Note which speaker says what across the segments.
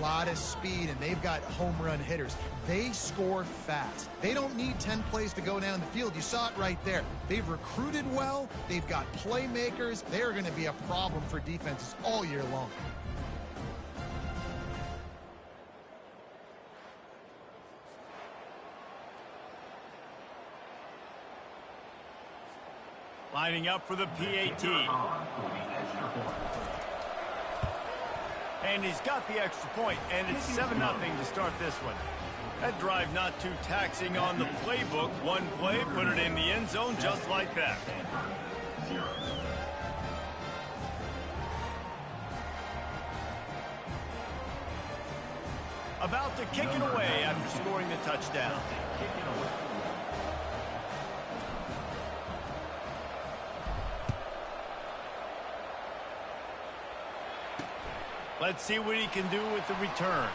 Speaker 1: lot of speed, and they've got home run hitters. They score fast. They don't need 10 plays to go down the field. You saw it right there. They've recruited well. They've got playmakers. They're going to be a problem for defenses all year long.
Speaker 2: Lining up for the PAT. And he's got the extra point, and it's 7-0 to start this one. That drive not too taxing on the playbook. One play, put it in the end zone just like that. About to kick it away after scoring the touchdown. Let's see what he can do with the return.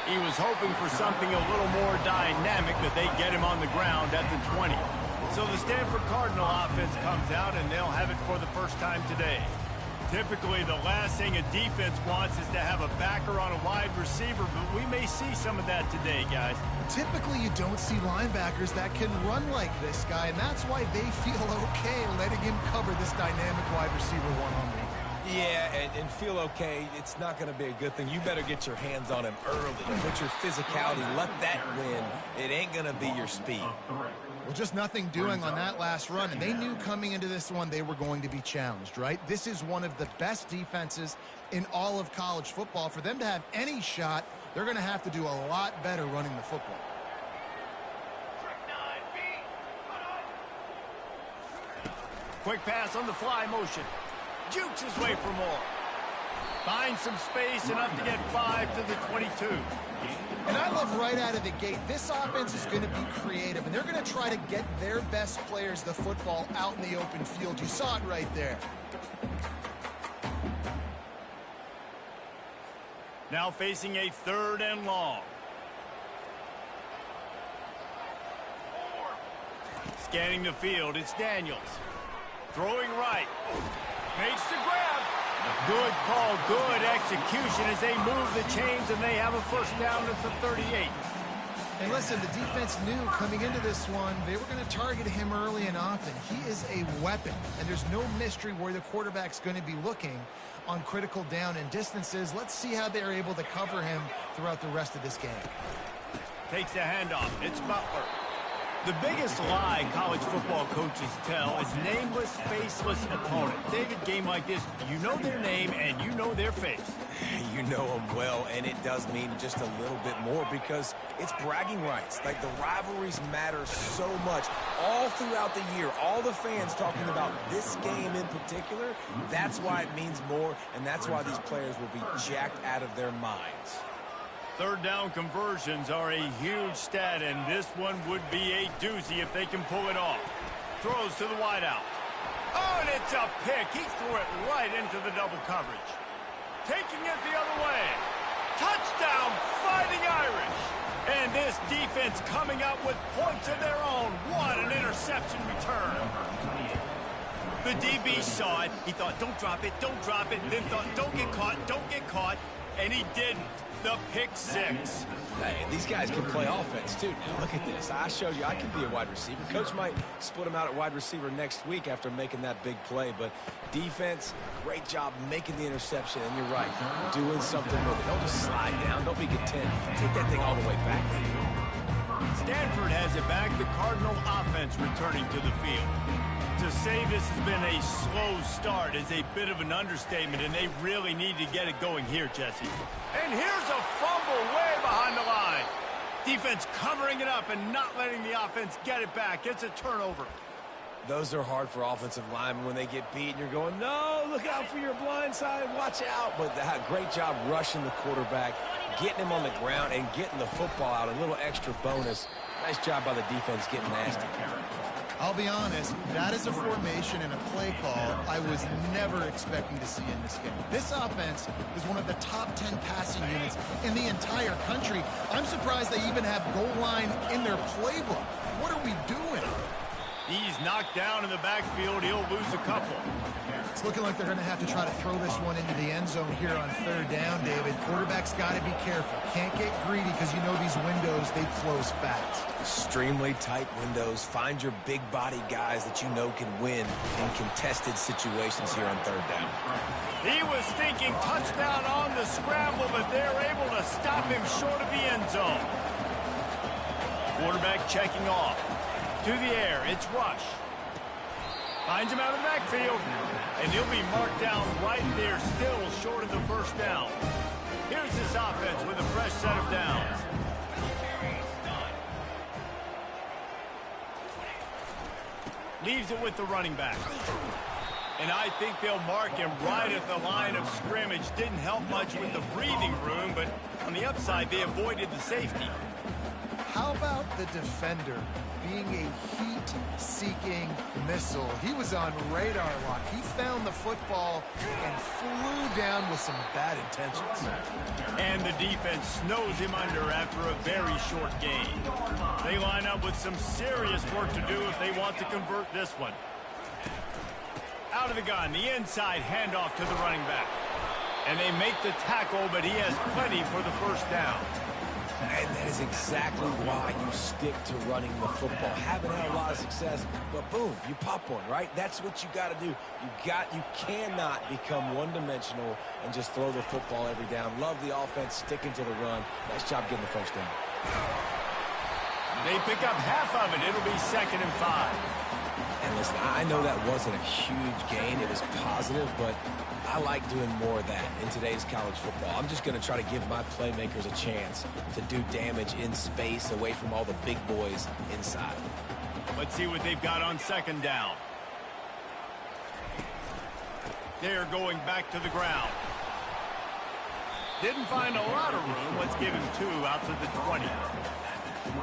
Speaker 2: He was hoping for something a little more dynamic, but they get him on the ground at the 20. So the Stanford Cardinal offense comes out, and they'll have it for the first time today. Typically, the last thing a defense wants is to have a backer on a wide receiver, but we may see some of that today, guys.
Speaker 1: Typically, you don't see linebackers that can run like this guy, and that's why they feel okay letting him cover this dynamic wide receiver one-on-one.
Speaker 3: Yeah, and feel okay, it's not going to be a good thing. You better get your hands on him early. Put your physicality, let that win. It ain't going to be your speed.
Speaker 1: Well, just nothing doing on that last run, and they knew coming into this one they were going to be challenged, right? This is one of the best defenses in all of college football. For them to have any shot, they're going to have to do a lot better running the football.
Speaker 2: Quick pass on the fly motion. Jukes his way for more. Finds some space, enough to get 5 to the 22.
Speaker 1: And I love right out of the gate, this offense is going to be creative, and they're going to try to get their best players the football out in the open field. You saw it right there.
Speaker 2: Now facing a 3rd and long. Scanning the field, it's Daniels. Throwing right. Makes the grab. Good call, good execution as they move the chains, and they have a first down at the 38.
Speaker 1: And listen, the defense knew coming into this one, they were going to target him early and often. He is a weapon, and there's no mystery where the quarterback's going to be looking on critical down and distances. Let's see how they're able to cover him throughout the rest of this game.
Speaker 2: Takes the handoff. It's Butler. The biggest lie college football coaches tell is nameless, faceless opponent. David, game like this, you know their name and you know their face.
Speaker 3: You know them well, and it does mean just a little bit more because it's bragging rights. Like, the rivalries matter so much all throughout the year. All the fans talking about this game in particular, that's why it means more, and that's why these players will be jacked out of their minds.
Speaker 2: 3rd down conversions are a huge stat, and this one would be a doozy if they can pull it off. Throws to the wideout. Oh, and it's a pick. He threw it right into the double coverage. Taking it the other way. Touchdown, Fighting Irish. And this defense coming out with points of their own. What an interception return. The DB saw it. He thought, don't drop it, don't drop it. Then thought, don't get caught, don't get caught. And he didn't. The pick 6.
Speaker 3: Hey, these guys can play offense, too. Now, look at this. I showed you I can be a wide receiver. Coach might split him out at wide receiver next week after making that big play. But defense, great job making the interception. And you're right, doing something with it. Don't just slide down. Don't be content. Take that thing all the way back.
Speaker 2: Stanford has it back. The Cardinal offense returning to the field. To say this has been a slow start is a bit of an understatement, and they really need to get it going here, Jesse. And here's a fumble way behind the line. Defense covering it up and not letting the offense get it back. It's a turnover.
Speaker 3: Those are hard for offensive linemen when they get beat, and you're going, no, look out for your blind side, watch out. But great job rushing the quarterback, getting him on the ground, and getting the football out. A little extra bonus. Nice job by the defense getting nasty.
Speaker 1: I'll be honest, that is a formation and a play call I was never expecting to see in this game. This offense is one of the top 10 passing units in the entire country. I'm surprised they even have goal line in their playbook. What are we doing?
Speaker 2: He's knocked down in the backfield. He'll lose a couple.
Speaker 1: It's looking like they're going to have to try to throw this one into the end zone here on third down, David. Quarterback's got to be careful. Can't get greedy because you know these windows, they close fast.
Speaker 3: Extremely tight windows. Find your big body guys that you know can win in contested situations here on third down.
Speaker 2: He was thinking touchdown on the scramble, but they're able to stop him short of the end zone. Quarterback checking off. To the air, it's Rush. Finds him out of the backfield, and he'll be marked down right there, still short of the first down. Here's this offense with a fresh set of downs. Leaves it with the running back. And I think they'll mark him right at the line of scrimmage. Didn't help much with the breathing room, but on the upside, they avoided the safety.
Speaker 1: How about the defender being a heat-seeking missile? He was on radar lock. He found the football and flew down with some bad intentions.
Speaker 2: And the defense snows him under after a very short gain. They line up with some serious work to do if they want to convert this one. Out of the gun, the inside handoff to the running back. And they make the tackle, but he has plenty for the first down.
Speaker 3: And that is exactly why you stick to running the football. Haven't had a lot of success, but boom, you pop one, right? That's what you got to do. You cannot become one-dimensional and just throw the football every down. Love the offense, sticking to the run. Nice job getting the first down.
Speaker 2: They pick up half of it. It'll be 2nd and 5.
Speaker 3: And listen, I know that wasn't a huge gain. It was positive, but I like doing more of that in today's college football. I'm just going to try to give my playmakers a chance to do damage in space away from all the big boys inside.
Speaker 2: Let's see what they've got on 2nd down. They're going back to the ground. Didn't find a lot of room. Let's give him 2 out to the 20.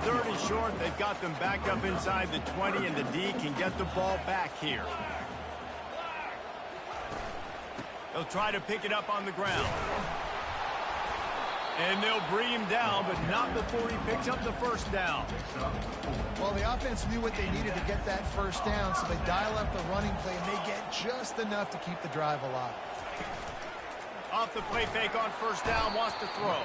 Speaker 2: 3rd is short. They've got them back up inside the 20, and the D can get the ball back here. They'll try to pick it up on the ground. And they'll bring him down, but not before he picks up the first down.
Speaker 1: Well, the offense knew what they needed to get that first down, so they dial up the running play, and they get just enough to keep the drive alive.
Speaker 2: Off the play fake on first down, wants to throw.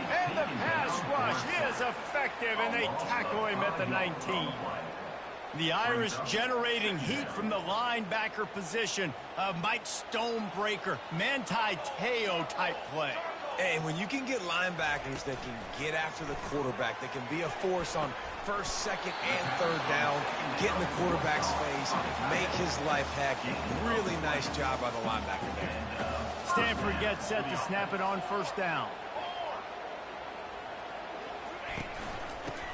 Speaker 2: And the pass rush is effective, and they tackle him at the 19. The Irish generating heat from the linebacker position. Mike Stonebreaker, Manti Te'o type play.
Speaker 3: And when you can get linebackers that can get after the quarterback, that can be a force on 1st, 2nd, and 3rd down, get in the quarterback's face, make his life heck. Really nice job by the linebacker there.
Speaker 2: Stanford gets set to snap it on first down.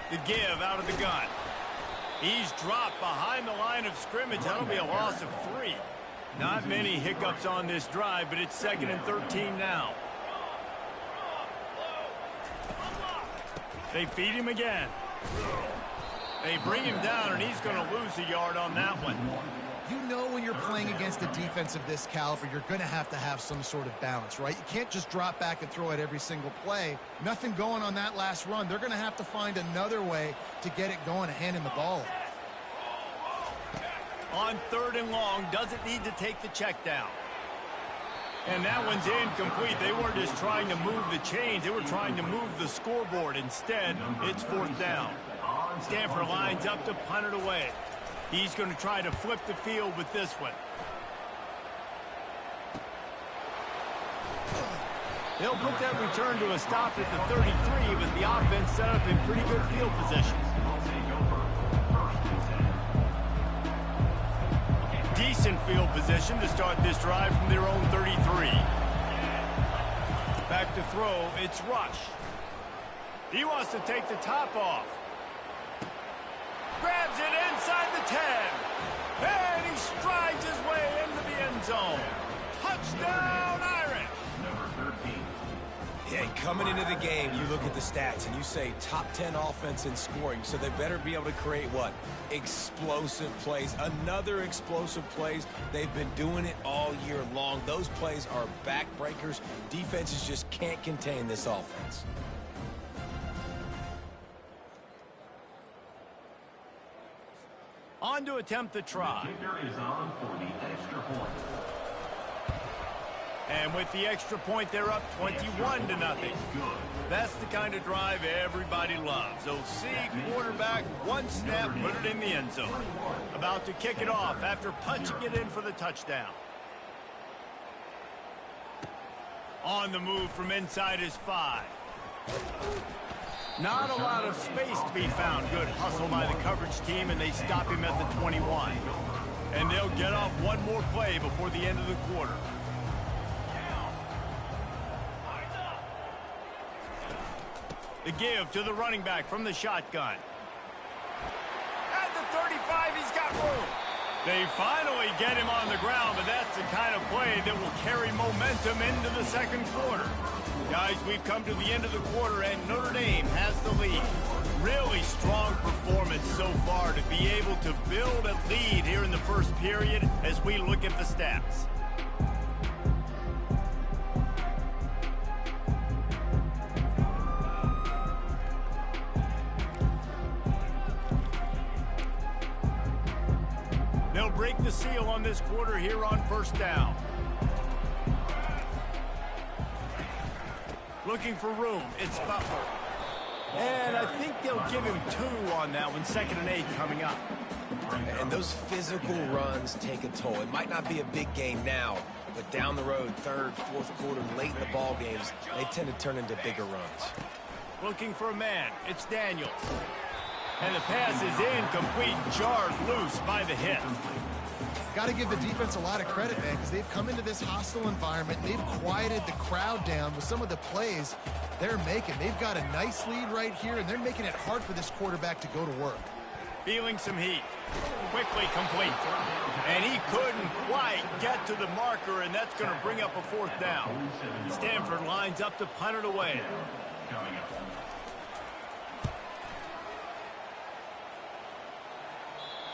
Speaker 2: The give out of the gun. He's dropped behind the line of scrimmage. That'll be a loss of 3. Not many hiccups on this drive, but it's 2nd and 13 now. They feed him again. They bring him down, and he's going to lose a yard on that one.
Speaker 1: You know when you're playing against a defense of this caliber, you're going to have some sort of balance, right? You can't just drop back and throw it every single play. Nothing going on that last run. They're going to have to find another way to get it going and handing the ball off.
Speaker 2: On 3rd and long, doesn't need to take the check down. And that one's incomplete. They weren't just trying to move the chains. They were trying to move the scoreboard. Instead, it's 4th down. Stanford lines up to punt it away. He's going to try to flip the field with this one. They'll put that return to a stop at the 33, but the offense set up in pretty good field position. Decent field position to start this drive from their own 33. Back to throw, it's Rush. He wants to take the top off. Grabs it inside the 10. And he strides his way into the end zone. Touchdown, Irish.
Speaker 3: Number 13. Yeah, coming into the game, you look at the stats and you say top 10 offense in scoring, so they better be able to create what? Explosive plays. Another explosive plays. They've been doing it all year long. Those plays are backbreakers. Defenses just can't contain this offense.
Speaker 2: On on to attempt the try. And with the extra point, they're up 21-0. That's the kind of drive everybody loves. OC quarterback, one snap, put it in the end zone. About to kick it off after punching it in for the touchdown. On the move from inside his 5. Not a lot of space to be found. Good hustle by the coverage team, and they stop him at the 21. And they'll get off one more play before the end of the quarter. The give to the running back from the shotgun. At the 35, he's got room. They finally get him on the ground, but that's the kind of play that will carry momentum into the second quarter. Guys, we've come to the end of the quarter, and Notre Dame has the lead. Really strong performance so far to be able to build a lead here in the first period as we look at the stats. They'll break the seal on this quarter here on first down. Looking for room. It's Butler. And I think they'll give him 2 on that one. 2nd and 8 coming up.
Speaker 3: And those physical runs take a toll. It might not be a big game now, but down the road, 3rd, 4th quarter, late in the ball games, they tend to turn into bigger runs.
Speaker 2: Looking for a man. It's Daniels. And the pass is incomplete, jarred loose by the hit.
Speaker 1: Got to give the defense a lot of credit, man, because they've come into this hostile environment. They've quieted the crowd down with some of the plays they're making. They've got a nice lead right here, and they're making it hard for this quarterback to go to work.
Speaker 2: Feeling some heat. Quickly complete. And he couldn't quite get to the marker, and that's going to bring up a 4th down. Stanford lines up to punt it away.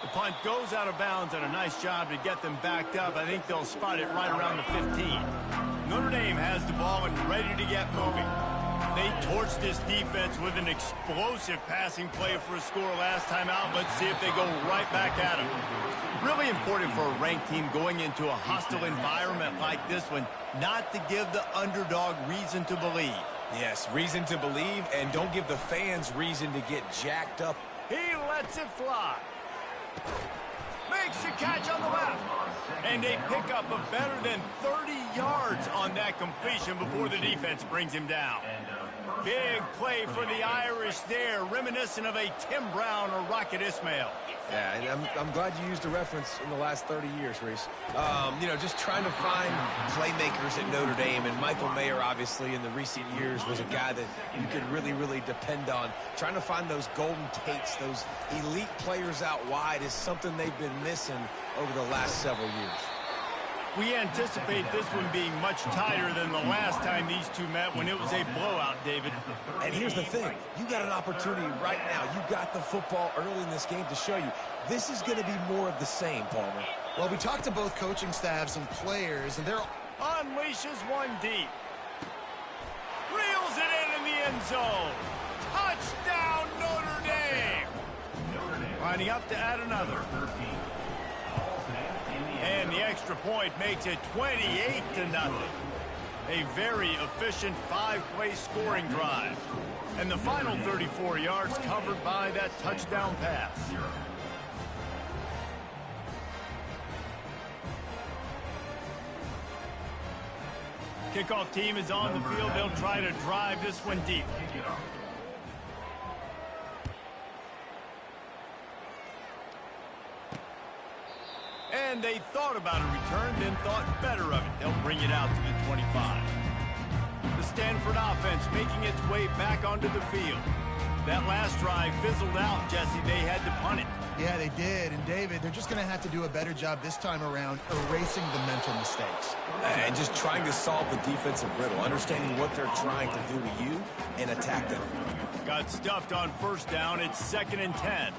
Speaker 2: The punt goes out of bounds, and a nice job to get them backed up. I think they'll spot it right around the 15. Notre Dame has the ball and ready to get moving. They torched this defense with an explosive passing play for a score last time out. Let's see if they go right back at him. Really important for a ranked team going into a hostile environment like this one, not to give the underdog reason to believe.
Speaker 3: Yes, reason to believe, and don't give the fans reason to get jacked up.
Speaker 2: He lets it fly. Makes the catch on the left. And they pick up a better than 30 yards on that completion before the defense brings him down. Big play for the Irish there, reminiscent of a Tim Brown or Rocket Ismail.
Speaker 3: Yeah, and I'm glad you used a reference in the last 30 years, Reese. You know, just trying to find playmakers at Notre Dame, and Michael Mayer, obviously, in the recent years, was a guy that you could really, really depend on. Trying to find those golden takes, those elite players out wide is something they've been missing over the last several years.
Speaker 2: We anticipate this one being much tighter than the last time these two met when it was a blowout, David.
Speaker 3: And here's the thing. You got an opportunity right now. You got the football early in this game to show you. This is going to be more of the same, Palmer.
Speaker 1: Well, we talked to both coaching staffs and players, and they're...
Speaker 2: Unleashes one deep. Reels it in the end zone. Touchdown, Notre Dame. Lining up to add another. And the extra point makes it 28-0. A very efficient 5-play scoring drive. And the final 34 yards covered by that touchdown pass. Kickoff team is on the field. They'll try to drive this one deep. And they thought about a return, then thought better of it. They'll bring it out to the 25. The Stanford offense making its way back onto the field. That last drive fizzled out, Jesse. They had to punt it.
Speaker 1: Yeah, they did. And, David, they're just going to have to do a better job this time around erasing the mental mistakes.
Speaker 3: And just trying to solve the defensive riddle, understanding what they're trying to do to you and attack them.
Speaker 2: Got stuffed on first down. It's 2nd and 10.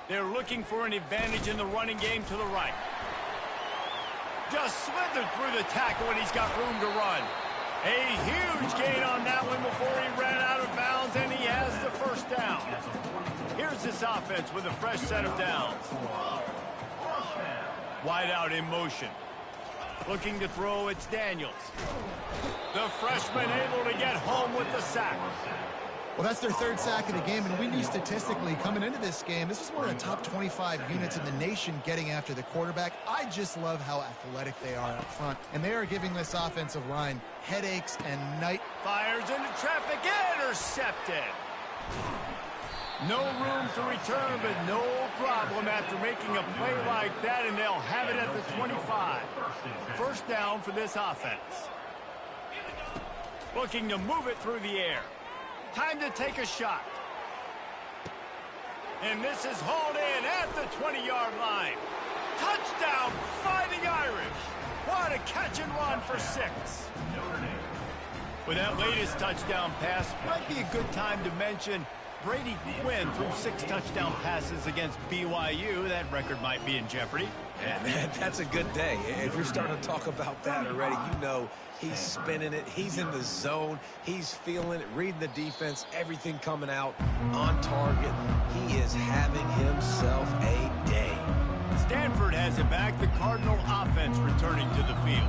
Speaker 2: They're looking for an advantage in the running game to the right. Just slithered through the tackle, and he's got room to run. A huge gain on that one before he ran out of bounds, and he has the first down. Here's this offense with a fresh set of downs. Wide out in motion. Looking to throw, it's Daniels. The freshman able to get home with the sack.
Speaker 1: Well, that's their third sack of the game, and we knew statistically coming into this game, this is one of the top 25 units in the nation getting after the quarterback. I just love how athletic they are up front, and they are giving this offensive line headaches and night.
Speaker 2: Fires into traffic, intercepted. No room to return, but no problem after making a play like that, and they'll have it at the 25. First down for this offense. Looking to move it through the air. Time to take a shot. And this is hauled in at the 20-yard line. Touchdown, Fighting Irish. What a catch and run for 6. With that latest touchdown pass, might be a good time to mention Brady Quinn threw 6 touchdown passes against BYU. That record might be in jeopardy.
Speaker 3: Yeah, that's a good day. If you're starting to talk about that already, you know he's spinning it. He's in the zone. He's feeling it, reading the defense, everything coming out on target. He is having himself a day.
Speaker 2: Stanford has it back. The Cardinal offense returning to the field.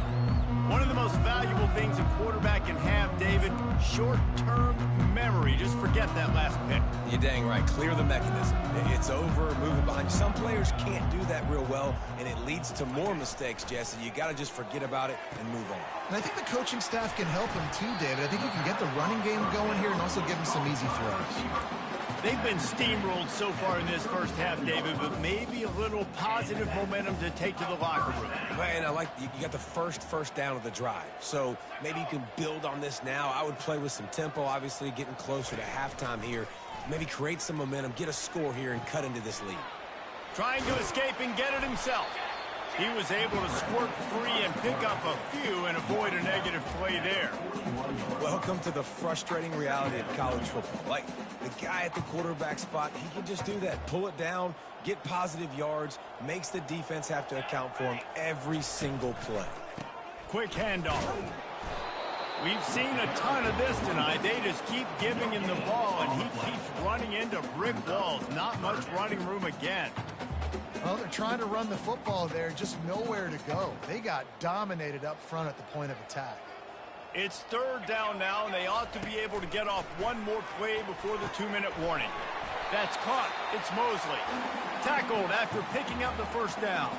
Speaker 2: One of the most valuable things a quarterback can have, David, short-term memory. Just forget that last pick.
Speaker 3: You're dang right. Clear the mechanism. It's over, moving behind you. Some players can't do that real well, and it leads to more mistakes, Jesse. You got to just forget about it and move on.
Speaker 1: And I think the coaching staff can help him too, David. I think you can get the running game going here and also give him some easy throws.
Speaker 2: They've been steamrolled so far in this first half, David, but maybe a little positive momentum to take to the locker room.
Speaker 3: And I like you got the first down of the drive, so maybe you can build on this now. I would play with some tempo, obviously getting closer to halftime here. Maybe create some momentum, get a score here, and cut into this lead.
Speaker 2: Trying to escape and get it himself. He was able to squirt free and pick up a few and avoid a negative play there.
Speaker 3: Welcome to the frustrating reality of college football. Like, the guy at the quarterback spot, he can just do that. Pull it down, get positive yards, makes the defense have to account for him every single play.
Speaker 2: Quick handoff. We've seen a ton of this tonight. They just keep giving him the ball, and he keeps running into brick walls. Not much running room again.
Speaker 1: Well, they're trying to run the football there, just nowhere to go. They got dominated up front at the point of attack.
Speaker 2: It's third down now, and they ought to be able to get off one more play before the 2-minute warning. That's caught. It's Mosley. Tackled after picking up the first down.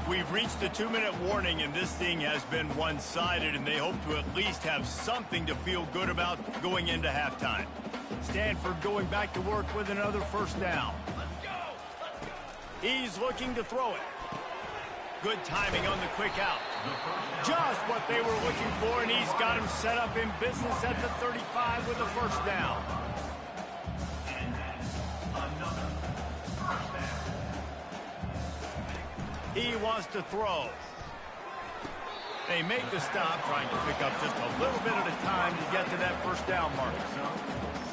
Speaker 2: We've reached the 2-minute warning, and this thing has been one-sided, and they hope to at least have something to feel good about going into halftime. Stanford going back to work with another first down. He's looking to throw it. Good timing on the quick out. Just what they were looking for, and he's got him set up in business at the 35 with the first down. He wants to throw. They make the stop, trying to pick up just a little bit at a time to get to that first down marker.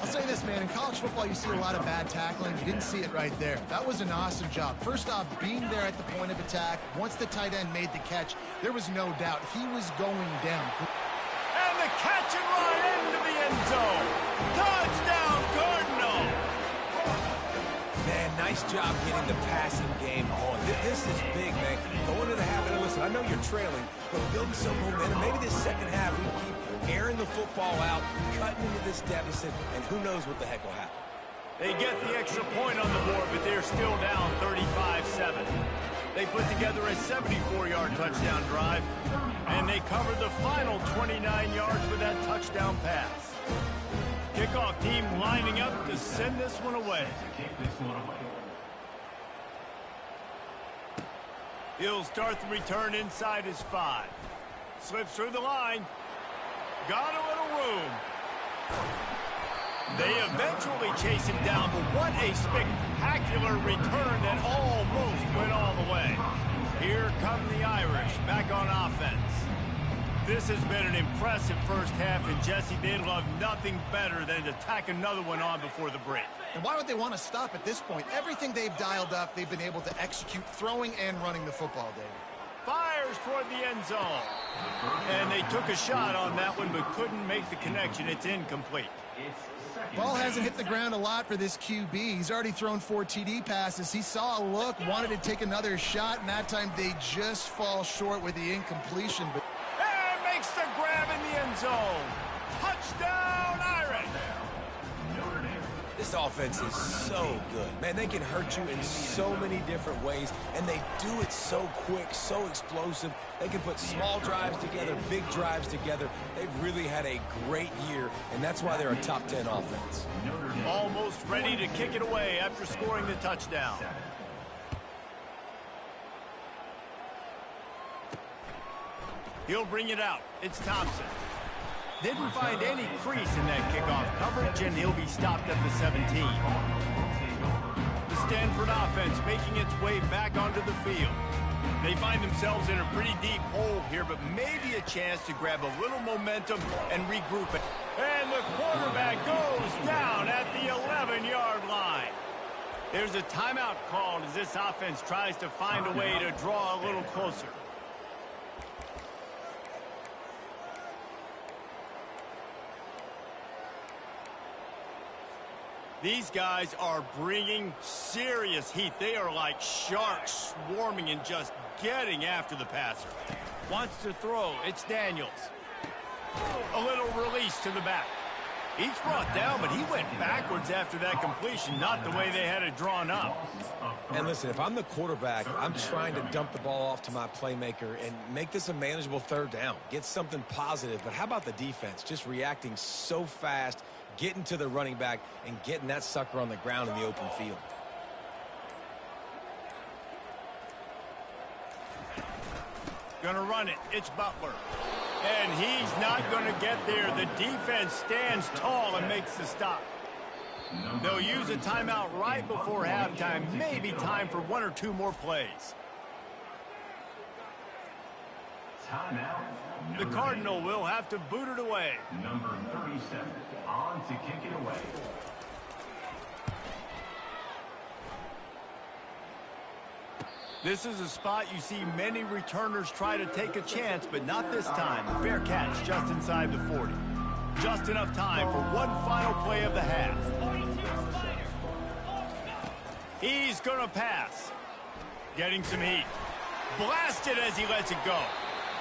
Speaker 1: I'll say this, man. In college football, you see a lot of bad tackling. You didn't see it right there. That was an awesome job. First off, being there at the point of attack. Once the tight end made the catch, there was no doubt he was going down.
Speaker 2: And the catch and run into the end zone. Touchdown, Cardinal.
Speaker 3: Man, nice job getting the passing game on. This is big, man. Going to the half, and listen, I know you're trailing, but building some momentum. Maybe this second half we keep airing the football out, cutting into this deficit, and who knows what the heck will happen.
Speaker 2: They get the extra point on the board, but they're still down 35-7. They put together a 74-yard touchdown drive, and they covered the final 29 yards with that touchdown pass. Kickoff team lining up to send this one away. He'll start the return inside his 5. Slips through the line. Got a little room. They eventually chase him down, but what a spectacular return that almost went all the way. Here come the Irish back on offense. This has been an impressive first half, and Jesse, they'd love nothing better than to tack another one on before the break.
Speaker 1: And why would they want to stop at this point? Everything they've dialed up, they've been able to execute throwing and running the football, David.
Speaker 2: Fires toward the end zone. And they They took a shot on that one, but couldn't make the connection. It's incomplete.
Speaker 1: Ball hasn't hit the ground a lot for this QB. He's already thrown 4 TD passes. He saw a look, wanted to take another shot, and that time they just fall short with the incompletion. But
Speaker 2: and makes the grab in the end zone. Touchdown, Irish!
Speaker 3: This offense is so good. Man, they can hurt you in so many different ways, and they do it so quick, so explosive. They can put small drives together, big drives together. They've really had a great year, and that's why they're a top 10 offense.
Speaker 2: Almost ready to kick it away after scoring the touchdown. He'll bring it out. It's Thompson. Didn't find any crease in that kickoff coverage, and he'll be stopped at the 17. The Stanford offense making its way back onto the field. They find themselves in a pretty deep hole here, but maybe a chance to grab a little momentum and regroup it. And the quarterback goes down at the 11-yard line. There's a timeout called as this offense tries to find a way to draw a little closer. These guys are bringing serious heat. They are like sharks swarming and just getting after the passer. Wants to throw. It's Daniels. A little release to the back. He's brought down, but he went backwards after that completion, not the way they had it drawn up.
Speaker 3: And listen, if I'm the quarterback, I'm trying to dump the ball off to my playmaker and make this a manageable third down. Get something positive. But how about the defense? Just reacting so fast, getting to the running back, and getting that sucker on the ground in the open field.
Speaker 2: Gonna run it. It's Butler. And he's not going to get there. The defense stands tall and makes the stop. They'll use a timeout right before halftime. Maybe time for 1 or 2 more plays. The Cardinal will have to boot it away.
Speaker 4: Number 37 on to kick it away.
Speaker 2: This is a spot you see many returners try to take a chance, but not this time. Fair catch just inside the 40. Just enough time for one final play of the half. He's going to pass. Getting some heat. Blasted as he lets it go.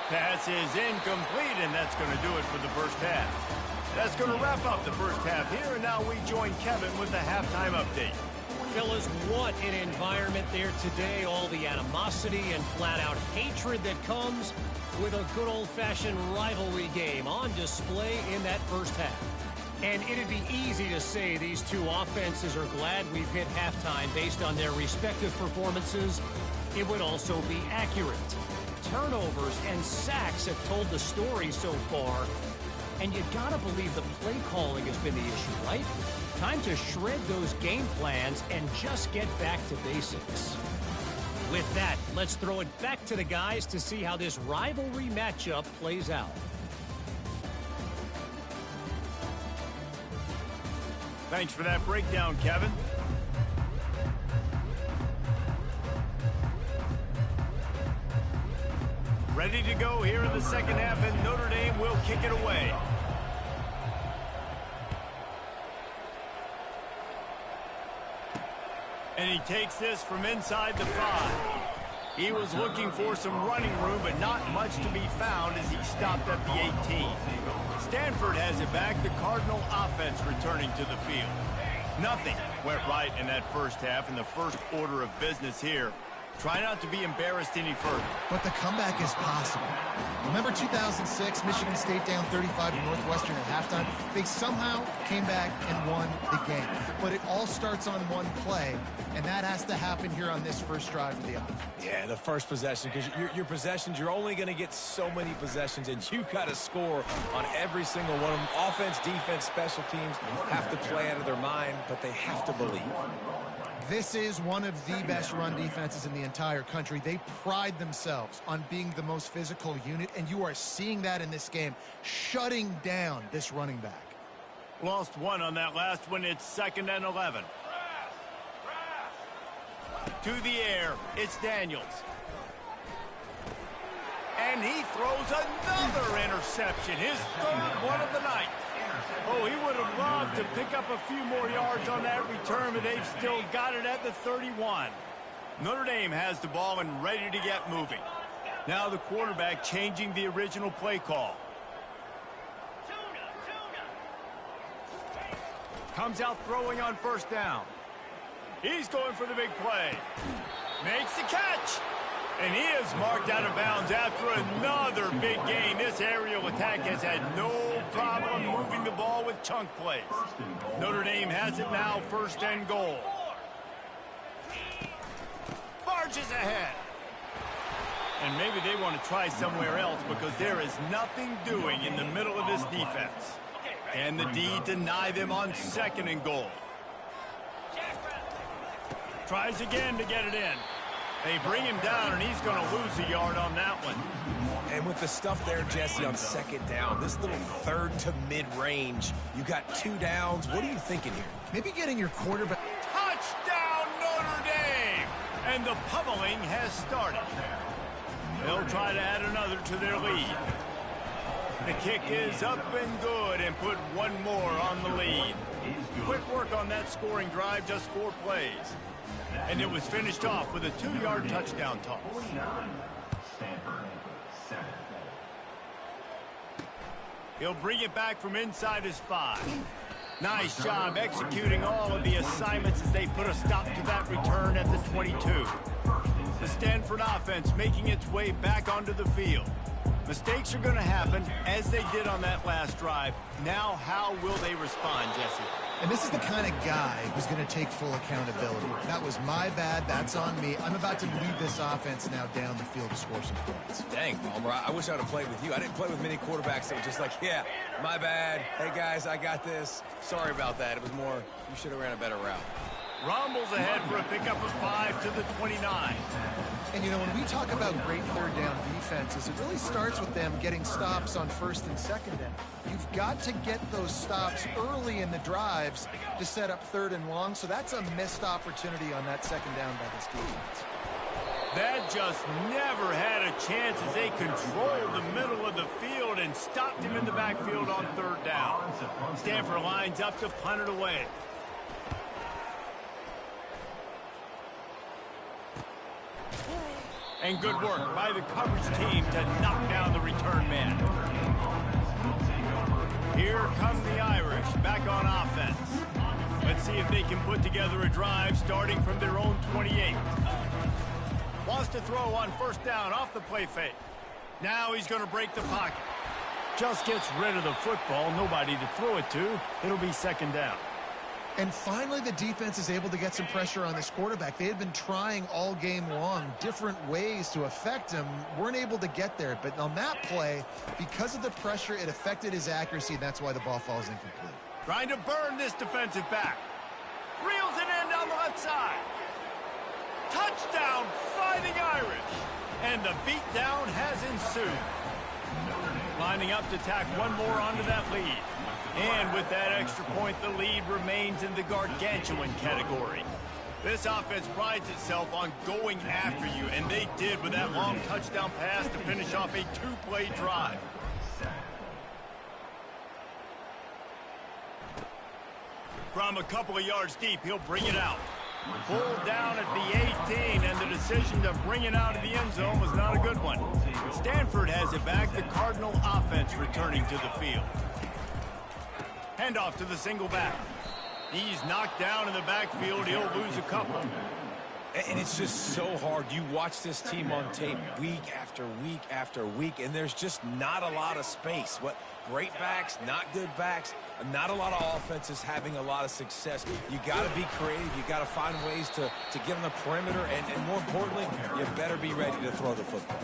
Speaker 2: Pass is incomplete, and that's going to do it for the first half. That's going to wrap up the first half here, and now we join Kevin with the halftime update.
Speaker 5: Fellas, what an environment there today. All the animosity and flat-out hatred that comes with a good old-fashioned rivalry game on display in that first half. And it'd be easy to say these two offenses are glad we've hit halftime based on their respective performances. It would also be accurate. Turnovers and sacks have told the story so far. And you gotta believe the play calling has been the issue, right? Time to shred those game plans and just get back to basics. With that, let's throw it back to the guys to see how this rivalry matchup plays out.
Speaker 2: Thanks for that breakdown, Kevin. Ready to go here in the second half, and Notre Dame will kick it away. And he takes this from inside the 5. He was looking for some running room, but not much to be found as he stopped at the 18. Stanford has it back. The Cardinal offense returning to the field. Nothing went right in that first half, in the first order of business here. Try not to be embarrassed any further.
Speaker 1: But the comeback is possible. Remember 2006, Michigan State down 35 to Northwestern at halftime? They somehow came back and won the game. But it all starts on one play, and that has to happen here on this first drive of the offense.
Speaker 3: Yeah, the first possession, because your possessions, you're only going to get so many possessions, and you got to score on every single one of them. Offense, defense, special teams have to play out of their mind, but they have to believe.
Speaker 1: This is one of the best run defenses in the entire country. They pride themselves on being the most physical unit, and you are seeing that in this game, shutting down this running back.
Speaker 2: Lost one on that last one. It's 2nd and 11. To the air, it's Daniels. And he throws another interception. interception, his third one of the night. Oh, he would have loved to pick up a few more yards on that return, but they've still got it at the 31. Notre Dame has the ball and ready to get moving. Now the quarterback changing the original play call. Comes out throwing on first down. He's going for the big play. Makes the catch. And he is marked out of bounds after another big gain. This aerial attack has had no problem moving the ball with chunk plays. Notre Dame has it now, first and goal. Barges ahead. And maybe they want to try somewhere else because there is nothing doing in the middle of this defense. And the D deny them on second and goal. Tries again to get it in. They bring him down, and he's going to lose a yard on that one.
Speaker 3: And with the stuff there, Jesse, on second down, this little third to mid-range, you got 2 downs. What are you thinking here?
Speaker 1: Maybe getting your quarterback.
Speaker 2: Touchdown, Notre Dame! And the pummeling has started. They'll try to add another to their lead. The kick is up and good and put one more on the lead. Quick work on that scoring drive, just 4 plays. And it was finished off with a 2-yard touchdown toss.
Speaker 4: Stanford, 7.
Speaker 2: He'll bring it back from inside his 5. Nice job executing all of the assignments as they put a stop to that return at the 22. The Stanford offense making its way back onto the field. Mistakes are going to happen, as they did on that last drive. Now, how will they respond, Jesse?
Speaker 1: And this is the kind of guy who's going to take full accountability. That was my bad. That's on me. I'm about to lead this offense now down the field to score some points.
Speaker 3: Dang, Palmer, I wish I would have played with you. I didn't play with many quarterbacks that were just like, yeah, my bad. Hey, guys, I got this. Sorry about that. It was more, you should have ran a better route.
Speaker 2: Rumbles ahead for a pickup of 5 to the 29.
Speaker 1: And, you know, when we talk about great third down defenses, it really starts with them getting stops on first and second down. You've got to get those stops early in the drives to set up third and long, so that's a missed opportunity on that second down by this defense.
Speaker 2: That just never had a chance as they controlled the middle of the field and stopped him in the backfield on third down. Stanford lines up to punt it away. And good work by the coverage team to knock down the return man. Here come the Irish back on offense. Let's see if they can put together a drive starting from their own 28. Wants to throw on first down off the play fake. Now he's going to break the pocket. Just gets rid of the football. Nobody to throw it to. It'll be second down.
Speaker 1: And finally, the defense is able to get some pressure on this quarterback. They had been trying all game long different ways to affect him. Weren't able to get there. But on that play, because of the pressure, it affected his accuracy, and that's why the ball falls incomplete.
Speaker 2: Trying to burn this defensive back. Reels it in down the left side. Touchdown, Fighting Irish. And the beatdown has ensued. Lining up to tack one more onto that lead. And with that extra point, the lead remains in the gargantuan category. This offense prides itself on going after you, and they did with that long touchdown pass to finish off a 2-play drive. From a couple of yards deep, he'll bring it out. Pulled down at the 18, and the decision to bring it out of the end zone was not a good one. Stanford has it back, the Cardinal offense returning to the field. Handoff to the single back. He's knocked down in the backfield. He'll lose a couple.
Speaker 3: And it's just so hard. You watch this team on tape week after week after week, and there's just not a lot of space. What great backs, not good backs, not a lot of offenses having a lot of success. You got to be creative. You got to find ways to get on the perimeter, and more importantly, you better be ready to throw the football.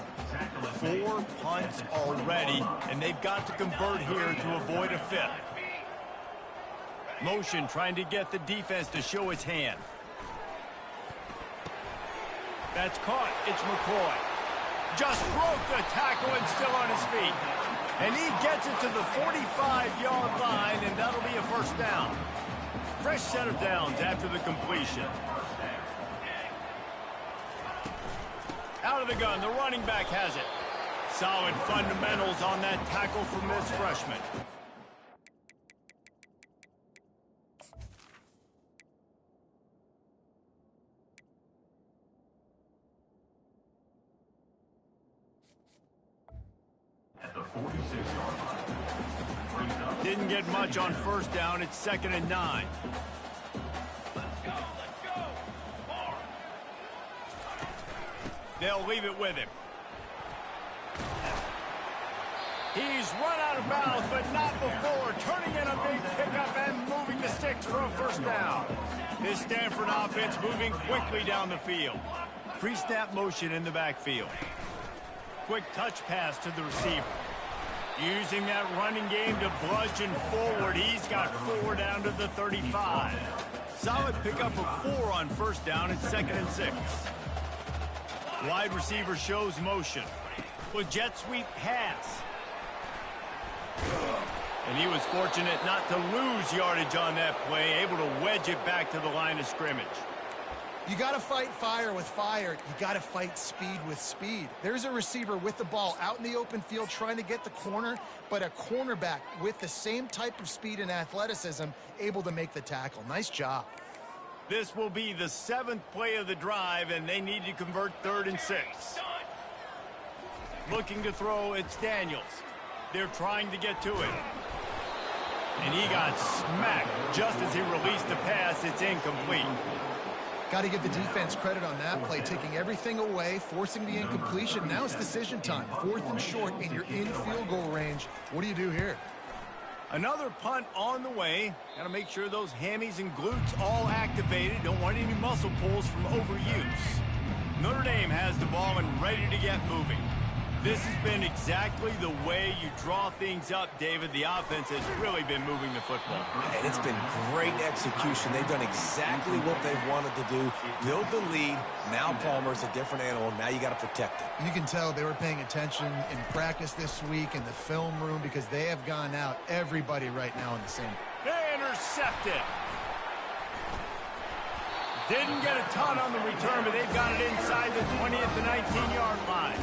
Speaker 2: 4 punts already, and they've got to convert here to avoid a fifth. Motion trying to get the defense to show its hand. That's caught. It's McCoy. Just broke the tackle and still on his feet. And he gets it to the 45-yard line, and that'll be a first down. Fresh set of downs after the completion. Out of the gun, the running back has it. Solid fundamentals on that tackle from this freshman.
Speaker 4: At the 46-yard line.
Speaker 2: Didn't get much on first down. It's 2nd and 9. They'll leave it with him. He's run out of bounds, but not before. Turning in a big pickup and moving the sticks for a first down. This Stanford offense moving quickly down the field. Pre-snap motion in the backfield. Quick touch pass to the receiver. Using that running game to bludgeon forward. He's got 4 down to the 35. Solid pickup of 4 on first down. It's 2nd and 6. Wide receiver shows motion. With jet sweep pass. And he was fortunate not to lose yardage on that play, able to wedge it back to the line of scrimmage.
Speaker 1: You got to fight fire with fire. You got to fight speed with speed. There's a receiver with the ball out in the open field trying to get the corner, but a cornerback with the same type of speed and athleticism able to make the tackle. Nice job.
Speaker 2: This will be the 7th play of the drive, and they need to convert 3rd and 6. Looking to throw, it's Daniels. They're trying to get to it. And he got smacked just as he released the pass. It's incomplete.
Speaker 1: Got to give the defense credit on that play, taking everything away, forcing the incompletion. Now it's decision time. 4th and short, and you're in field goal range. What do you do here?
Speaker 2: Another punt on the way. Got to make sure those hammies and glutes all activated. Don't want any muscle pulls from overuse. Notre Dame has the ball and ready to get moving. This has been exactly the way you draw things up, David. The offense has really been moving the football.
Speaker 3: And it's been great execution. They've done exactly what they've wanted to do. Build the lead. Now Palmer's a different animal. Now you got to protect it.
Speaker 1: You can tell they were paying attention in practice this week in the film room because they have gone out everybody right now in the same.
Speaker 2: They intercept it. Didn't get a ton on the return, but they've got it inside the 20 at the 19-yard line.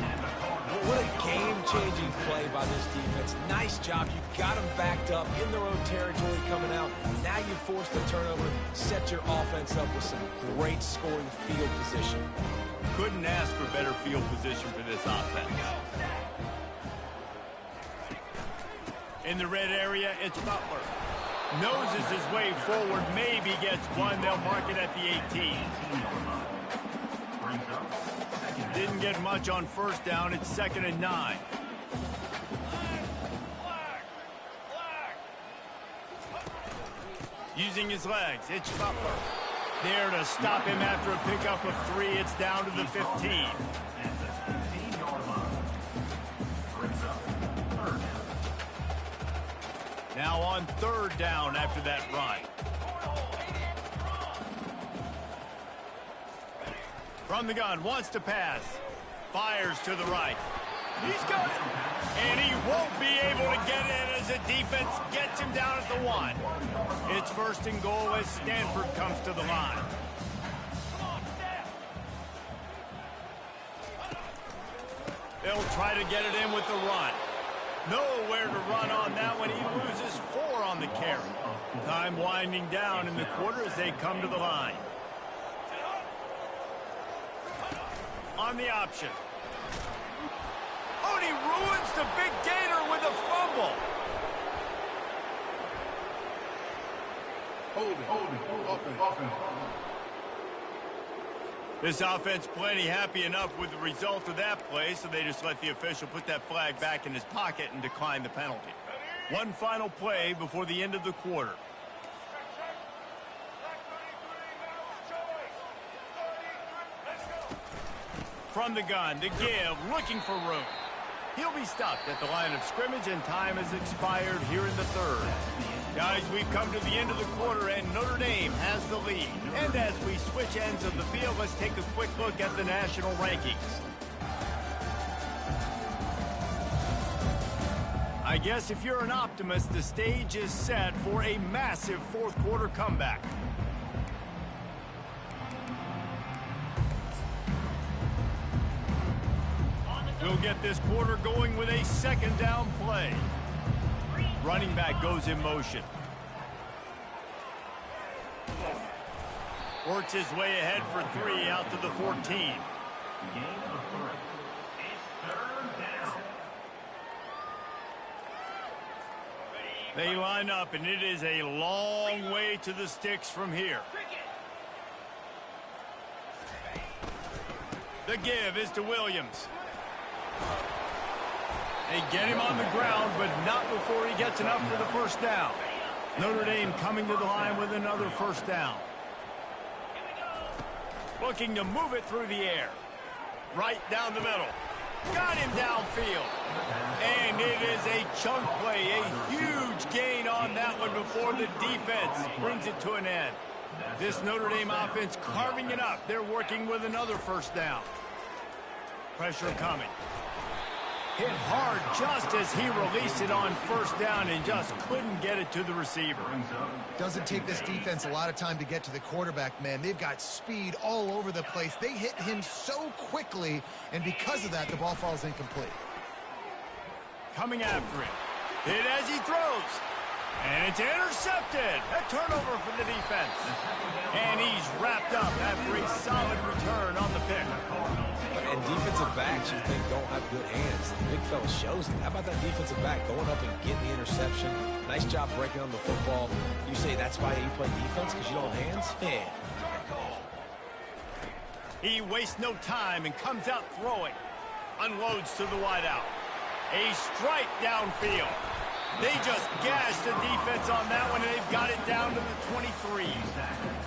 Speaker 3: What a game-changing play by this defense. Nice job. You got them backed up in their own territory coming out. Now you force the turnover, set your offense up with some great scoring field position.
Speaker 2: Couldn't ask for better field position for this offense. In the red area, it's Butler. Noses his way forward, maybe gets one. They'll mark it at the 18. Didn't get much on first down. It's 2nd and 9. Using his legs, it's Butler. There to stop him after a pickup of 3. It's down to the 15. Now on 3rd down after that run. From the gun, wants to pass. Fires to the right. He's got it. And he won't be able to get in as the defense gets him down at the 1. It's 1st and goal as Stanford comes to the line. They'll try to get it in with the run. Nowhere to run on that one. He loses 4 on the carry. Time winding down in the quarter as they come to the line. On the option. Oh, and he ruins the big gator with a fumble.
Speaker 4: Holding.
Speaker 2: This offense plenty happy enough with the result of that play, so they just let the official put that flag back in his pocket and decline the penalty. One final play before the end of the quarter. From the gun, to give, looking for room. He'll be stopped at the line of scrimmage, and time has expired here in the 3rd. Guys, we've come to the end of the quarter, and Notre Dame has the lead. And as we switch ends of the field, let's take a quick look at the national rankings. I guess if you're an optimist, the stage is set for a massive 4th quarter comeback. We'll get this quarter going with a second down play. Running back goes in motion. Works his way ahead for 3 out to the 14.
Speaker 4: Gain of 3. It's 3rd down.
Speaker 2: They line up, and it is a long way to the sticks from here. The give is to Williams. They get him on the ground, but not before he gets enough for the first down. Notre Dame coming to the line with another first down. Looking to move it through the air. Right down the middle. Got him downfield. And it is a chunk play. A huge gain on that one before the defense brings it to an end. This Notre Dame offense carving it up. They're working with another first down. Pressure coming. Hit hard just as he released it on first down and just couldn't get it to the receiver.
Speaker 1: Doesn't take this defense a lot of time to get to the quarterback, man. They've got speed all over the place. They hit him so quickly, and because of that, the ball falls incomplete.
Speaker 2: Coming after him. Hit as he throws. And it's intercepted. A turnover for the defense. And he's wrapped up after a solid return on the pick.
Speaker 3: And defensive backs, you think, don't have good hands. The big fella shows it. How about that defensive back going up and getting the interception? Nice job breaking on the football. You say that's why you play defense, because you don't have hands? Man.
Speaker 2: He wastes no time and comes out throwing. Unloads to the wideout. A strike downfield. They just gashed the defense on that one, and they've got it down to the 23.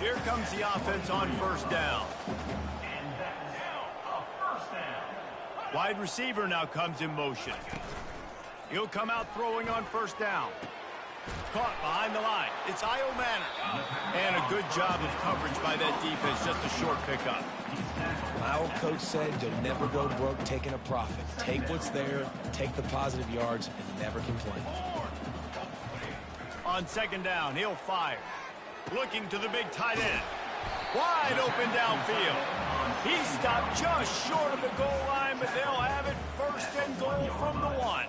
Speaker 2: Here comes the offense on first down. Wide receiver now comes in motion. He'll come out throwing on first down. Caught behind the line. It's Io Manor. And a good job of coverage by that defense. Just a short pickup.
Speaker 3: My old coach said you'll never go broke taking a profit. Take what's there, take the positive yards, and never complain.
Speaker 2: On second down, he'll fire. Looking to the big tight end. Wide open downfield. He stopped just short of the goal line, but they'll have it first and goal from the 1.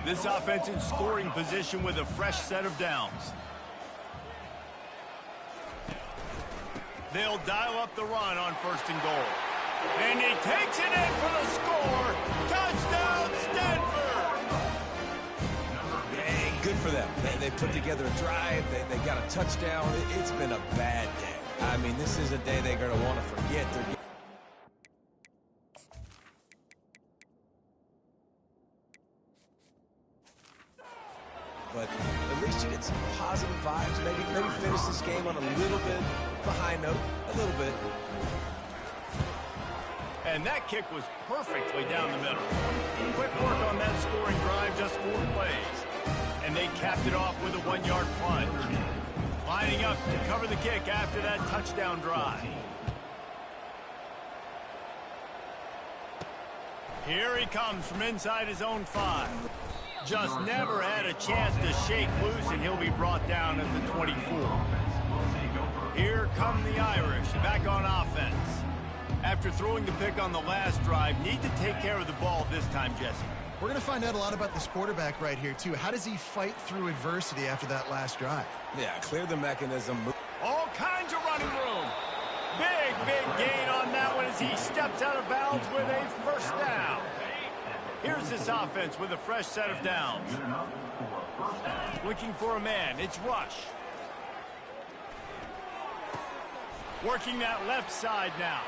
Speaker 2: This offense in scoring position with a fresh set of downs. They'll dial up the run on first and goal. And he takes it in for the score. Touchdown, Stanford!
Speaker 3: Hey, good for them. They put together a drive. They got a touchdown. It's been a bad day. I mean, this is a day they're going to want to forget. But at least you get some positive vibes. Maybe finish this game on a little bit of a high note. A little bit.
Speaker 2: And that kick was perfectly down the middle. Quick work on that scoring drive, just 4 plays. And they capped it off with a 1-yard plunge. Lining up to cover the kick after that touchdown drive. Here he comes from inside his own 5. Just never had a chance to shake loose, and he'll be brought down at the 24. Here come the Irish, back on offense. After throwing the pick on the last drive, need to take care of the ball this time, Jesse.
Speaker 1: We're going to find out a lot about this quarterback right here, too. How does he fight through adversity after that last drive?
Speaker 3: Yeah, clear the mechanism.
Speaker 2: All kinds of running room. Big gain on that one as he steps out of bounds with a first down. Here's this offense with a fresh set of downs. Looking for a man. It's Rush. Working that left side now.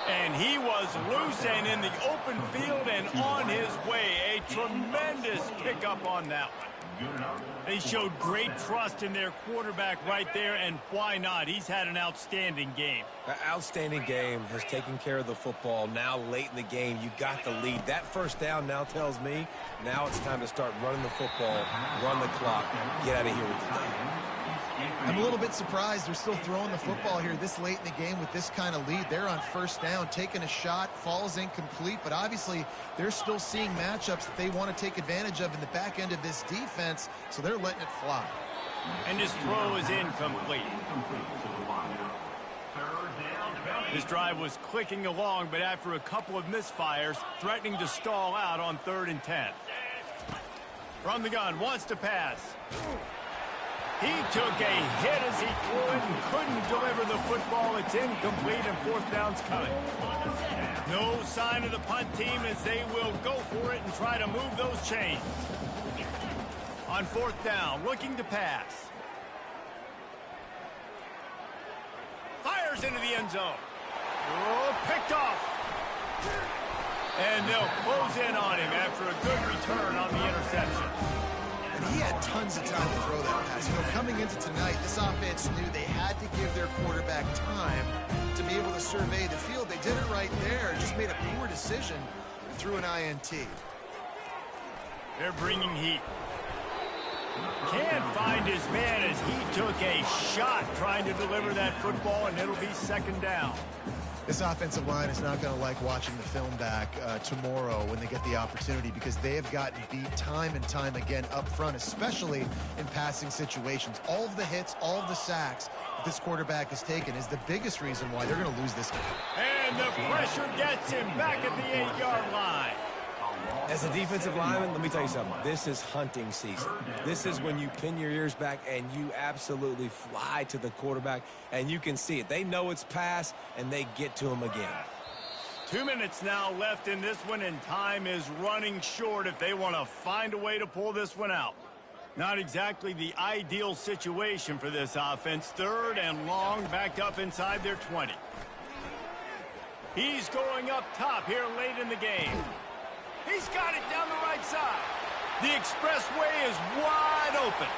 Speaker 2: And he was loose and in the open field and on his way. A tremendous pickup on that one. They showed great trust in their quarterback right there, and why not? He's had an outstanding game.
Speaker 3: An outstanding game, has taken care of the football. Now late in the game, you got the lead. That first down now tells me now it's time to start running the football, run the clock, get out of here with the day.
Speaker 1: I'm a little bit surprised they're still throwing the football here this late in the game with this kind of lead. They're on first down, taking a shot, falls incomplete, but obviously they're still seeing matchups that they want to take advantage of in the back end of this defense, so they're letting it fly.
Speaker 2: And his throw is incomplete. This drive was clicking along, but after a couple of misfires, threatening to stall out on 3rd and 10. From the gun, wants to pass. He took a hit as he threw it and couldn't deliver the football. It's incomplete and 4th down's coming. No sign of the punt team as they will go for it and try to move those chains. On 4th down, looking to pass. Fires into the end zone. Oh, picked off. And they'll close in on him after a good return on the interception.
Speaker 1: And he had tons of time to throw that pass. You know, coming into tonight, this offense knew they had to give their quarterback time to be able to survey the field. They did it right there. Just made a poor decision through an INT.
Speaker 2: They're bringing heat. Can't find his man as he took a shot trying to deliver that football, and it'll be 2nd down.
Speaker 1: This offensive line is not going to like watching the film back tomorrow when they get the opportunity, because they have gotten beat time and time again up front, especially in passing situations. All of the hits, all of the sacks that this quarterback has taken is the biggest reason why they're going to lose this game.
Speaker 2: And the pressure gets him back at the 8-yard line.
Speaker 3: As a defensive lineman, let me tell you something. This is hunting season. This is when you pin your ears back and you absolutely fly to the quarterback, and you can see it. They know it's pass, and they get to him again.
Speaker 2: 2 minutes now left in this one, and time is running short if they want to find a way to pull this one out. Not exactly the ideal situation for this offense. 3rd and long, backed up inside their 20. He's going up top here late in the game. He's got it down the right side. The expressway is wide open.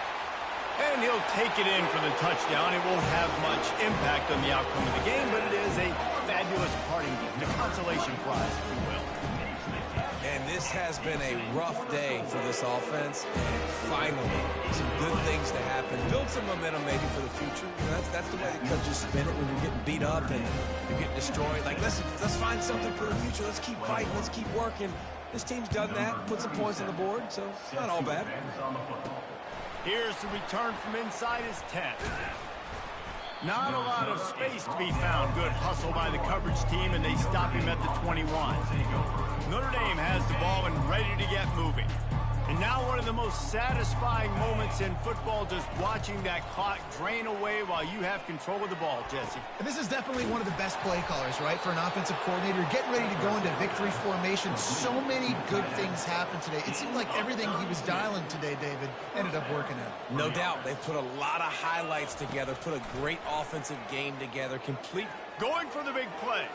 Speaker 2: And he'll take it in for the touchdown. It won't have much impact on the outcome of the game, but it is a fabulous parting gift, a consolation prize, if you will.
Speaker 3: And this has been a rough day for this offense. And finally, some good things to happen. Build some momentum maybe for the future. You know, that's the way the coaches spin it when you're getting beat up and you're getting destroyed. Like, let's find something for the future. Let's keep fighting. Let's keep working. This team's done that, put some points on the board, so it's not all bad.
Speaker 2: Here's the return from inside his 10. Not a lot of space to be found. Good hustle by the coverage team, and they stop him at the 21. Notre Dame has the ball and ready to get moving. And now one of the most satisfying moments in football, just watching that clock drain away while you have control of the ball, Jesse.
Speaker 1: And this is definitely one of the best play callers, right, for an offensive coordinator. Getting ready to go into victory formation. So many good things happened today. It seemed like everything he was dialing today, David, ended up working out.
Speaker 3: No doubt. They've put a lot of highlights together, put a great offensive game together, complete.
Speaker 2: Going for the big play.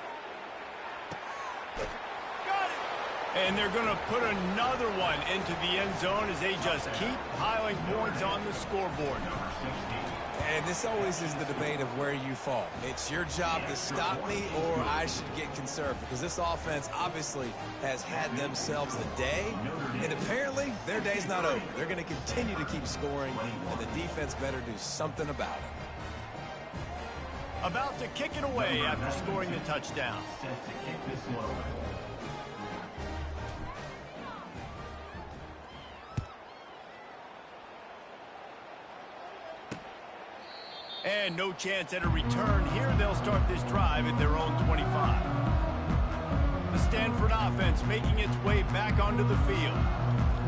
Speaker 2: And they're going to put another one into the end zone as they just keep piling points on the scoreboard.
Speaker 3: And this always is the debate of where you fall. It's your job to stop me, or I should get conservative, because this offense obviously has had themselves a day, and apparently their day's not over. They're going to continue to keep scoring, and the defense better do something about it.
Speaker 2: About to kick it away after scoring the touchdown.
Speaker 4: Set to kick this one away.
Speaker 2: And no chance at a return here. They'll start this drive at their own 25. The Stanford offense making its way back onto the field.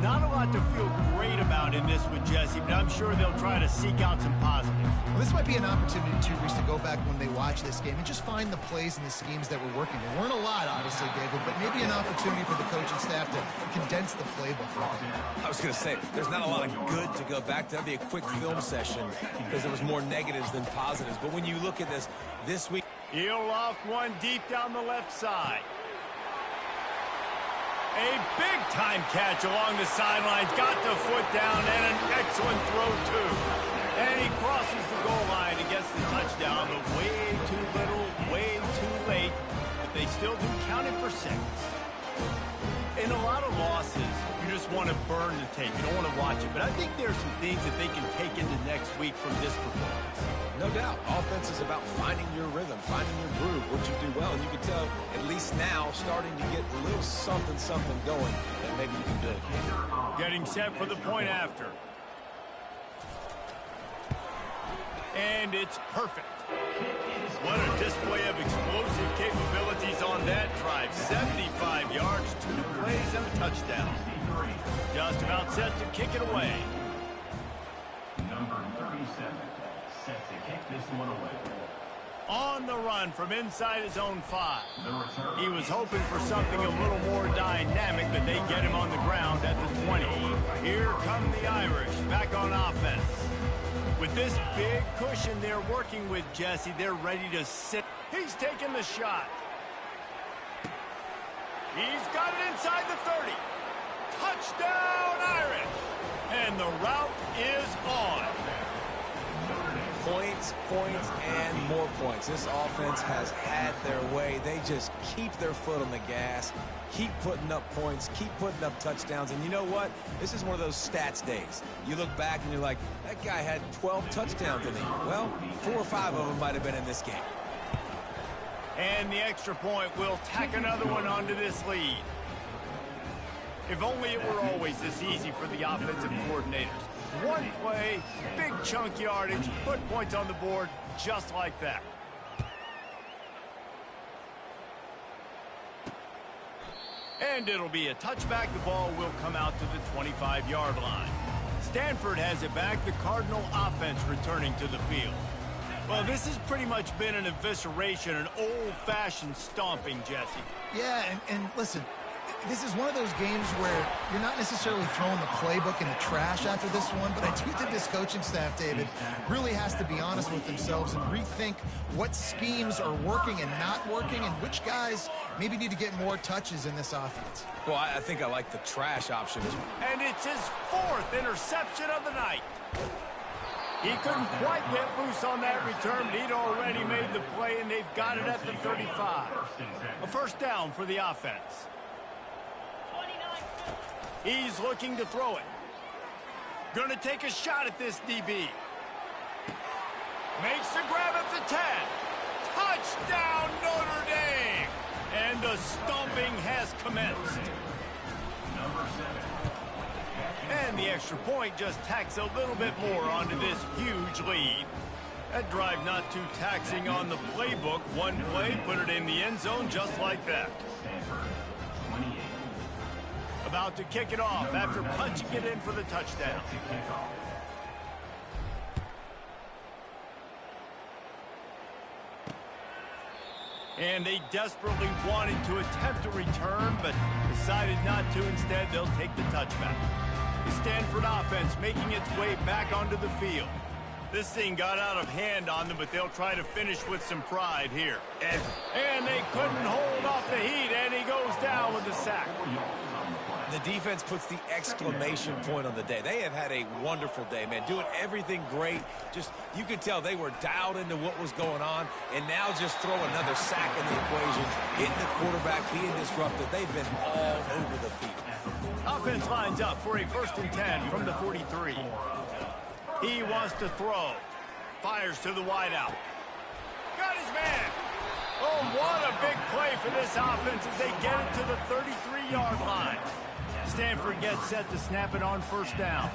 Speaker 2: Not a lot to feel great about in this with Jesse, but I'm sure they'll try to seek out some positives.
Speaker 1: Well, this might be an opportunity, too, Reese, to go back when they watch this game and just find the plays and the schemes that were working. There weren't a lot, obviously, David, but maybe an opportunity for the coaching staff to condense the playbook.
Speaker 3: I was going to say, there's not a lot of good to go back to. That'd be a quick film session because there was more negatives than positives. But when you look at this week.
Speaker 2: He'll loft one deep down the left side. A big-time catch along the sidelines. Got the foot down and an excellent throw, too. And he crosses the goal line and gets the touchdown, but way too little, way too late. But they still do count it for 6. In a lot of losses, you just want to burn the tape. You don't want to watch it. But I think there's some things that they can take into next week from this performance.
Speaker 3: No doubt. Offense is about finding your rhythm, finding your groove, what you do well. And you can tell, at least now, starting to get a little something going that maybe you can build.
Speaker 2: Getting set for the point after. And it's perfect.
Speaker 4: Kick is
Speaker 2: What a display of explosive capabilities on that drive. 75 yards, 2 plays, and a touchdown. Just about set to kick it away.
Speaker 4: Number 37, set to kick this one away.
Speaker 2: On the run from inside his own 5.
Speaker 4: The return.
Speaker 2: He was hoping for something a little more dynamic, but they get him on the ground at the 20. Here come the Irish back on offense. With this big cushion they're working with, Jesse, they're ready to sit. He's taking the shot. He's got it inside the 30. Touchdown, Irish! And the route is on.
Speaker 3: Points, points, and more points. This offense has had their way. They just keep their foot on the gas, keep putting up points, keep putting up touchdowns. And you know what? This is one of those stats days. You look back and you're like, that guy had 12 touchdowns in the year. Well, 4 or 5 of them might have been in this game.
Speaker 2: And the extra point will tack another one onto this lead. If only it were always this easy for the offensive coordinators. One play, big chunk yardage, put points on the board just like that. And it'll be a touchback. The ball will come out to the 25-yard line. Stanford has it back. The Cardinal offense returning to the field. Well, this has pretty much been an evisceration, an old-fashioned stomping, Jesse.
Speaker 1: Yeah, and listen, this is one of those games where you're not necessarily throwing the playbook in the trash after this one, but I do think this coaching staff, David, really has to be honest with themselves and rethink what schemes are working and not working and which guys maybe need to get more touches in this offense.
Speaker 3: Well, I think I like the trash option as well.
Speaker 2: And it's his 4th interception of the night. He couldn't quite get loose on that return, but he'd already made the play, and they've got it at the 35. A first down for the offense. He's looking to throw it. Gonna take a shot at this DB. Makes the grab at the 10. Touchdown, Notre Dame! And the stomping has commenced. And the extra point just tacks a little bit more onto this huge lead. That drive not too taxing on the playbook. One play, put it in the end zone just like that. About to kick it off after punching it in for the touchdown. And they desperately wanted to attempt a return, but decided not to. Instead, they'll take the touchback. The Stanford offense making its way back onto the field. This thing got out of hand on them, but they'll try to finish with some pride here. And they couldn't hold off the heat, and he goes down with the sack.
Speaker 3: The defense puts the exclamation point on the day. They have had a wonderful day, man. Doing everything great. Just, you could tell they were dialed into what was going on. And now just throw another sack in the equation. Hitting the quarterback, being disrupted. They've been all over the field.
Speaker 2: Offense lines up for a 1st and 10 from the 43. He wants to throw. Fires to the wideout. Got his man. Oh, what a big play for this offense as they get it to the 33-yard line. Stanford gets set to snap it on 1st down.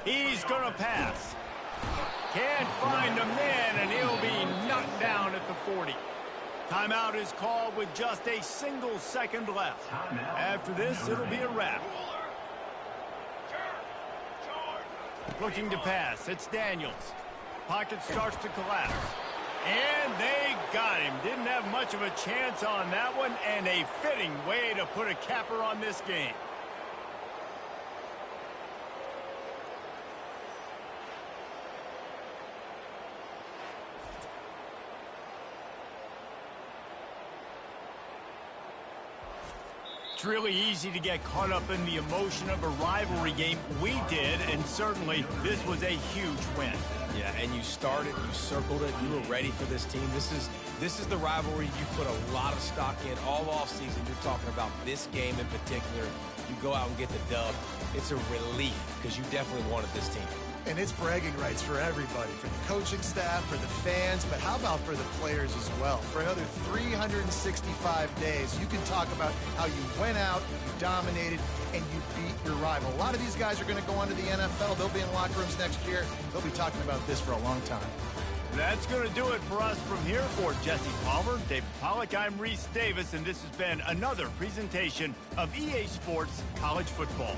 Speaker 2: He's going to pass. Can't find a man, and he'll be knocked down at the 40. Timeout is called with just a single second left. After this, it'll be a wrap. Looking to pass. It's Daniels. Pocket starts to collapse. And they got him. Didn't have much of a chance on that one, and a fitting way to put a capper on this game. It's really easy to get caught up in the emotion of a rivalry game. We did, and certainly this was a huge win.
Speaker 3: Yeah, and you started, you circled it, you were ready for this team. This is the rivalry you put a lot of stock in all offseason. You're talking about this game in particular. You go out and get the dub. It's a relief because you definitely wanted this team.
Speaker 1: And it's bragging rights for everybody, for the coaching staff, for the fans, but how about for the players as well? For another 365 days, you can talk about how you went out, you dominated, and you beat your rival. A lot of these guys are going to go on to the NFL. They'll be in locker rooms next year. They'll be talking about this for a long time.
Speaker 2: That's going to do it for us from here. For Jesse Palmer, David Pollack, I'm Reese Davis, and this has been another presentation of EA Sports College Football.